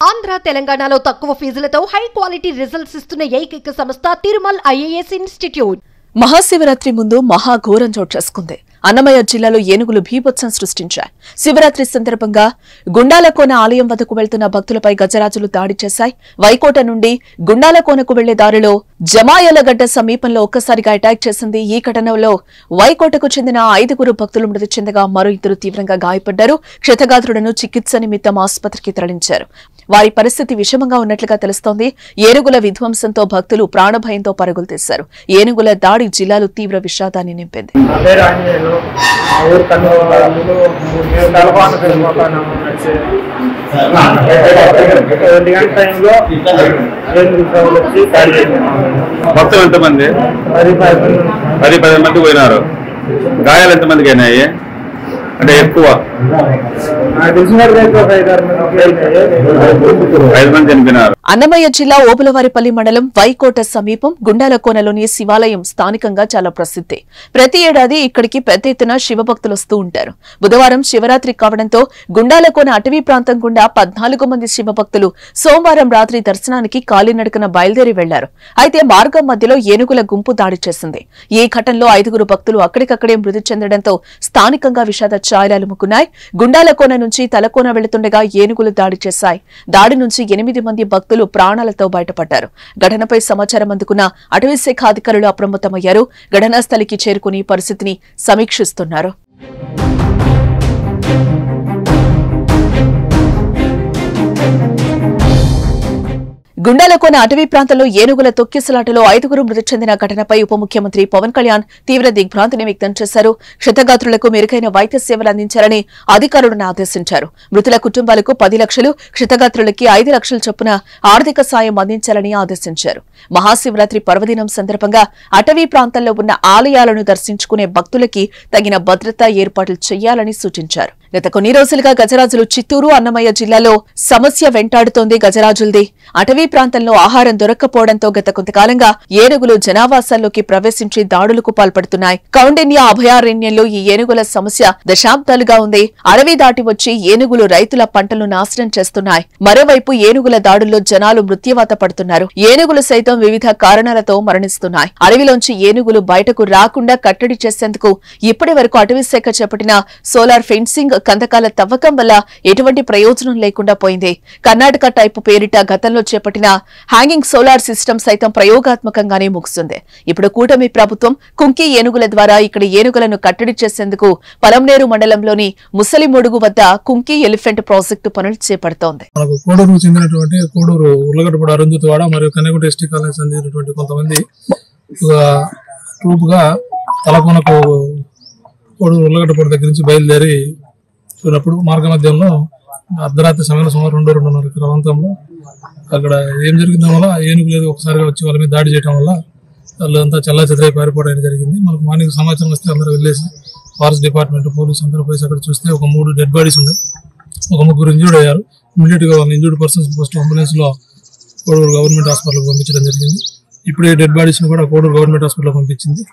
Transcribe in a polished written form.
ఆంధ్ర తెలంగాణలో తక్కువ ఫీజులతో high quality results ఇస్తున్న ఏకైక సంస్థ తిరుమల్ ఐఏఎస్ ఇన్స్టిట్యూట్. మహాశివరాత్రి ముందు మహాఘోరం చోటు చేసుకుంది. అన్నమయ్య జిల్లాలో ఏనుగులు భీభత్సం సృష్టించాయి. శివరాత్రి సందర్భంగా గుండాలకోన ఆలయం వద్దకు వెళ్తున్న భక్తులపై గజరాజులు దాడి చేశాయి. వైకోట నుండి గుండాలకోనకు వెళ్లే దారిలో జమాయలగడ్డ సమీపంలో ఒక్కసారిగా అటాక్ చేసింది. ఈ ఘటనలో వైకోటకు చెందిన 5 భక్తులు మృతి చెందగా మరో 2 తీవ్రంగా గాయపడ్డారు. క్షతగాత్రులను చికిత్స నిమిత్తం ఆసుపత్రికి తరలించారు. వారి పరిస్థితి విషమంగా ఉన్నట్లుగా తెలుస్తోంది. ఏనుగుల విధ్వంసంతో భక్తులు ప్రాణభయంతో పరుగులు తీశారు. ఏనుగుల దాడి జిల్లాలో తీవ్ర విషాదాన్ని నింపింది. భక్తులు ఎంతమంది? 10 మంది పోయినారు. గాయాలు ఎంతమందికి అయినాయి? అంటే ఎక్కువ 5 మంది చనిపోయినారు. అన్నమయ్య జిల్లా ఓబులవారిపల్లి మండలం వైకోట సమీపం గుండాలకోనలోని శివాలయం స్థానికంగా చాలా ప్రసిద్ధి. ప్రతి ఏడాది ఇక్కడికి పెద్ద ఎత్తున శివభక్తులు వస్తూ ఉంటారు. బుధవారం శివరాత్రి కావడంతో గుండాలకోన అటవీ ప్రాంతం గుండా 14 మంది శివభక్తులు సోమవారం రాత్రి దర్శనానికి కాలినడకన బయలుదేరి వెళ్లారు. అయితే మార్గం మధ్యలో ఏనుగుల గుంపు దాడి చేసింది. ఈ ఘటనలో 5 భక్తులు అక్కడికక్కడే మృతి చెందడంతో స్థానికంగా విషాద ఛాయలు ముక్కున్నాయి. గుండాలకోన నుంచి తలకోన వెళుతుండగా ఏనుగులు దాడి చేశాయి. దాడి నుంచి 8 మంది భక్తులు ప్రాణాలతో బయటపడ్డారు. ఘటనపై సమాచారం అందుకున్న అటవీ శాఖ అధికారులు అప్రమత్తమయ్యారు. ఘటనా స్థలికి చేరుకుని పరిస్థితిని సమీక్షిస్తున్నారు. గుండాలకోన అటవీ ప్రాంతంలో ఏనుగుల తొక్కిసలాటలో 5 మృతి చెందిన ఘటనపై ఉప ముఖ్యమంత్రి పవన్ కళ్యాణ్ తీవ్ర దిగ్భ్రాంతిని వ్యక్తం చేశారు. క్షతగాత్రులకు మెరుగైన వైద్య సేవలు అందించాలని అధికారులను ఆదేశించారు. మృతుల కుటుంబాలకు 10 లక్షలు, క్షతగాత్రులకి 5 లక్షల చొప్పున ఆర్థిక సాయం అందించాలని ఆదేశించారు. మహాశివరాత్రి పర్వదినం సందర్భంగా అటవీ ప్రాంతంలో ఉన్న ఆలయాలను దర్శించుకునే భక్తులకి తగిన భద్రతా ఏర్పాట్లు చేయాలని సూచించారు. గత కొన్ని రోజులుగా గజరాజులు చిత్తూరు, అన్నమయ్య జిల్లాలో సమస్య వెంటాడుతోంది. గజరాజులది అటవీ ప్రాంతంలో ఆహారం దొరక్కపోవడంతో గత కొంతకాలంగా ఏనుగులు జనావాసాల్లోకి ప్రవేశించి దాడులకు పాల్పడుతున్నాయి. కౌండిన్య అభయారణ్యంలో ఈ ఏనుగుల సమస్య దశాబ్దాలుగా ఉంది. అడవి దాటి వచ్చి ఏనుగులు రైతుల పంటలను నాశనం చేస్తున్నాయి. మరోవైపు ఏనుగుల దాడుల్లో జనాలు మృత్యువాత పడుతున్నారు. ఏనుగులు సైతం వివిధ కారణాలతో మరణిస్తున్నాయి. అడవిలోంచి ఏనుగులు బయటకు రాకుండా కట్టడి చేసేందుకు ఇప్పటి వరకు అటవీ శాఖ చేపట్టిన సోలార్ ఫెన్సింగ్, కందకాల తవ్వకం వల్ల ఎటువంటి ప్రయోజనం లేకుండా పోయింది. కర్ణాటక టైపు పేరిట గతంలో చేపట్టిన హ్యాంగింగ్ సోలార్ సిస్టమ్ సైతం ప్రయోగాత్మకంగానే ముగుస్తుంది. ఇప్పుడు కూటమి ప్రభుత్వం కుంకి ఏనుగుల ద్వారా ఇక్కడ ఏనుగులను కట్టడి చేసేందుకు పలంనేరు మండలంలోని ముసలిమొడుగు వద్ద కుంకి ఎలిఫెంట్ ప్రాజెక్టు పనులు చేపడుతోంది. కోడూరు చెందినటువంటి కోడూరు ఉల్లగడ్డపూడి అరుంధతివాడ మరియు కన్నెగుంట ఎస్టీ కాలేజ్ చెందినటువంటి కొంతమంది ట్రూప్ గా తలకోనకు కోడూరు ఉల్లగడ్డపూడి దగ్గర నుంచి బయలుదేరి పోయినప్పుడు మార్గ మధ్యంలో అర్ధరాత్రి సమయంలో సుమారు 2-2:30 ప్రాంతంలో అక్కడ ఏం జరిగింది వల్ల ఏనుగు లేదు ఒకసారిగా వచ్చి వాళ్ళ మీద దాడి చేయడం వల్ల వాళ్ళంతా చల్లా చెదరై పారిపోవడం జరిగింది. మనకు మార్నింగ్ సమాచారం వస్తే అందరూ వెళ్ళేసి ఫారెస్ట్ డిపార్ట్మెంట్, పోలీసు అందరూ పోయి అక్కడ చూస్తే ఒక 3 డెడ్ బాడీస్ ఉన్నాయి. ఒక 3 ఇంజూర్డ్ అయ్యారు. ఇమీడియట్ గా వాళ్ళ ఇంజూర్డ్ పర్సన్స్ ఫస్ట్ అంబులెన్స్ లో కోడూరు గవర్నమెంట్ హాస్పిటల్కి పంపించడం జరిగింది. ఇప్పుడు ఈ డెడ్ బాడీస్ ని కూడా కోడూరు గవర్నమెంట్ హాస్పిటల్ పంపించింది.